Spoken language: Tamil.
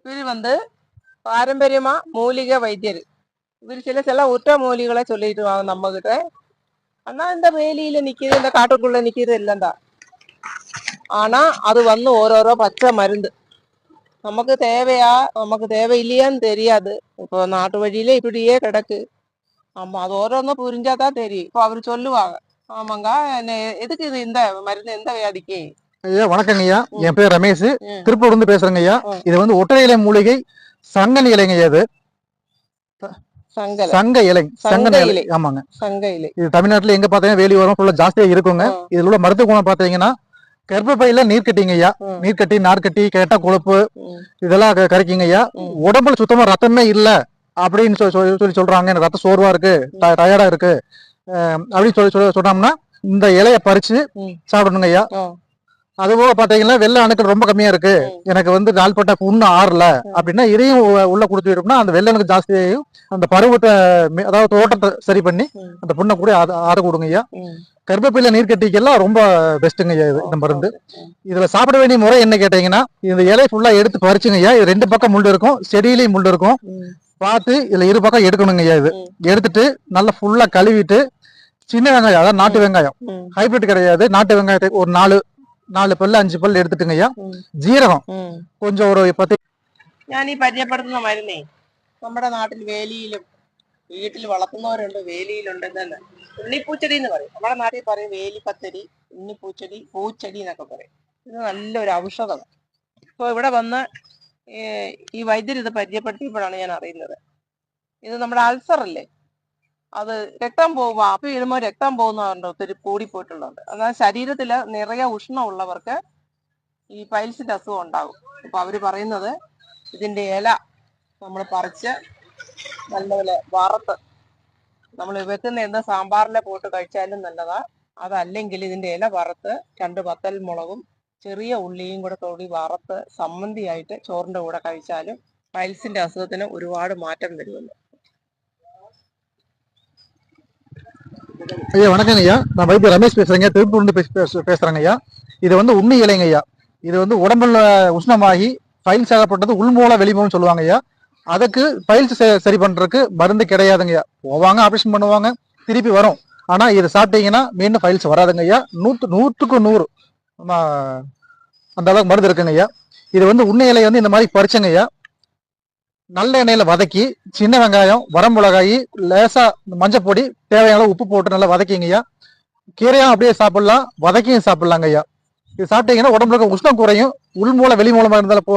இவர் பாரம்பரியமா மூலிகை வைத்தியர். இவர் சில உற்ற மூலிகளை சொல்லிட்டு வாங்க நம்ம கிட்ட. ஆனா இந்த வேலியில நிக்கிறது, இந்த காட்டுக்குள்ள நிக்கிறது இல்லைந்தான். ஆனா அது ஓரோரோ பச்சை மருந்து நமக்கு தேவையா நமக்கு தேவையில்லையான்னு தெரியாது. இப்போ நாட்டு வழியில இப்படியே கிடக்கு. ஆமா, அது ஓரோன்னு புரிஞ்சாதான் தெரியும். இப்போ அவரு சொல்லுவாங்க, ஆமாங்க எதுக்கு இது, இந்த மருந்து எந்த வியாதிக்கு? ஐயா வணக்கங்க ஐயா, என் பேர் ரமேஷ், திருப்பூர் இருந்து பேசுறேங்க ஐயா. இது ஒற்றை இலை மூலிகை சங்கன் இலைங்க ஐயா. இது சங்க இலை, சங்க இலை. ஆமாங்க, சங்க இலை. இது தமிழ்நாட்டுல எங்க பாத்தீங்கன்னா வேலி வரும் ஃபுல்லா ஜாஸ்தியா இருக்குங்க. இதுல உள்ள மருத்துவ குணம் பாத்தீங்கன்னா கர்ப்பப்பையில நீர்க்கட்டிங்க ஐயா, நீர்க்கட்டி, நார்க்கட்டி, கெட்ட கொழுப்பு இதெல்லாம் கரைக்குங்க ஐயா. உடம்புல சுத்தமா ரத்தமே இல்ல அப்படின்னு சொல்லி சொல்றாங்க, எனக்கு ரத்த சோர்வா இருக்கு, டயர்டா இருக்கு அப்படின்னு சொல்லி சொன்னோம்னா இந்த இலைய பறிச்சு சாப்பிடணுங்க ஐயா. அதுபோக பாத்தீங்கன்னா வெள்ளை அணுக்கள் ரொம்ப கம்மியா இருக்கு, எனக்கு நாள்பட்ட புண்ணு ஆறல அப்படின்னா இதையும் உள்ள கொடுத்துட்டோம்னா அந்த வெள்ளை அணுக்கு ஜாஸ்தியாகும், அந்த பருவத்தை அதாவது தோட்டத்தை சரி பண்ணி அந்த புண்ணை கூட ஆற கொடுங்க ஐயா. கர்ப்பப்பையில நீர் கட்டிக்கெல்லாம் ரொம்ப பெஸ்ட்டுங்க ஐயா இது, இந்த மருந்து. இதுல சாப்பிட வேண்டிய முறை என்ன கேட்டீங்கன்னா, இந்த இலை ஃபுல்லா எடுத்து பறிச்சுங்க ஐயா. இது 2 பக்கம் முள் இருக்கும், செடியிலையும் முள் இருக்கும், பார்த்து இதுல 2 பக்கம் எடுக்கணுங்க ஐயா. இது எடுத்துட்டு நல்லா ஃபுல்லா கழுவிட்டு சின்ன வெங்காயம், அதாவது நாட்டு வெங்காயம், ஹைபிரிட் கிடையாது, நாட்டு வெங்காயத்தை ஒரு 4 പല്ല് 5 പല്ല് എടുത്തിട്ടുங்க ஐயா. ജീരകം கொஞ்சம் ഒരു 10. ഞാൻ ഈ പരിചയപ്പെടുത്തുന്ന മരുന്നേ നമ്മുടെ നാട്ടിൽ വേലിയിലും വീട്ടിൽ വളർത്തുന്നവരുണ്ട്, വേലിയിലുണ്ട്. തന്നെ ഉണ്ണിപ്പൂച്ചെടി എന്ന് പറയും, നമ്മുടെ നാട്ടിൽ പറയും വേലിപ്പത്തരി, ഉണ്ണിപ്പൂച്ചെടി, പൂച്ചെടി എന്നൊക്കെ പറയും. ഇത് നല്ലൊരു ഔഷധമാണ്. ഇപ്പോൾ ഇവിടെ വന്ന് ഈ വൈദ്യർ ഇത് പരിചയപ്പെടുത്തിയപ്പോഴാണ് ഞാൻ അറിയുന്നത്. ഇത് നമ്മുടെ അൾസർ അല്ലേ, അത് രക്തം പോകുമ്പോ അപ്പി വീഴുമ്പോൾ രക്തം പോകുന്നവരുണ്ട്, ഒത്തിരി കൂടിപ്പോയിട്ടുള്ളത്. എന്നാൽ ശരീരത്തില് നിറയെ ഉഷ്ണമുള്ളവർക്ക് ഈ പൈൽസിന്റെ അസുഖം ഉണ്ടാകും. അപ്പൊ അവര് പറയുന്നത് ഇതിന്റെ ഇല നമ്മൾ പറിച്ച് നല്ലപോലെ വറുത്ത് നമ്മൾ വെക്കുന്ന സാമ്പാറിലെ പോട്ട് കഴിച്ചാലും നല്ലതാ. അതല്ലെങ്കിൽ ഇതിന്റെ ഇല വറുത്ത് 2 വത്തൽ മുളകും ചെറിയ ഉള്ളിയും കൂടെ തൊടി വറുത്ത് സമ്മന്തിയായിട്ട് ചോറിന്റെ കൂടെ കഴിച്ചാലും പൈൽസിന്റെ അസുഖത്തിന് ഒരുപാട് മാറ്റം വരുമല്ലോ. ஐயா வணக்கங்க ஐயா, நான் வைத்தியர் ரமேஷ் பேசுறேங்க, திருப்பூர் இருந்து பேசுறேங்க ஐயா. இது உண்ணி இலைங்க ஐயா. இது உடம்புல உஷ்ணமாகி பைல்ஸ் ஆகப்பட்டது உள்மூல வெளிமூலம் சொல்லுவாங்க ஐயா. அதுக்கு பைல்ஸ் சரி பண்றதுக்கு மருந்து கிடையாதுங்க ஐயா. போவாங்க, ஆபரேஷன் பண்ணுவாங்க, திருப்பி வரும். ஆனா இது சாப்பிட்டீங்கன்னா மீண்டும் பைல்ஸ் வராதுங்க ஐயா. 100க்கு 100 அந்த அளவுக்கு மருந்து இருக்குங்க ஐயா. இது உண்ணி இலையை இந்த மாதிரி பறிச்சங்க ஐயா. நல்ல எண்ணெயில வதக்கி சின்ன வெங்காயம், வரமிளகாய், லேசா மஞ்சப்பொடி, தேவையான உப்பு போட்டு நல்லா வதக்கிங்க ஐயா. கீரையும் அப்படியே சாப்பிடலாம், வதக்கியும் சாப்பிடலாங்க ஐயா. இது சாப்பிட்டீங்கன்னா உடம்புல உஷ்ணம் குறையும், உள்மூல வெளிமூலமா இருந்தாலும்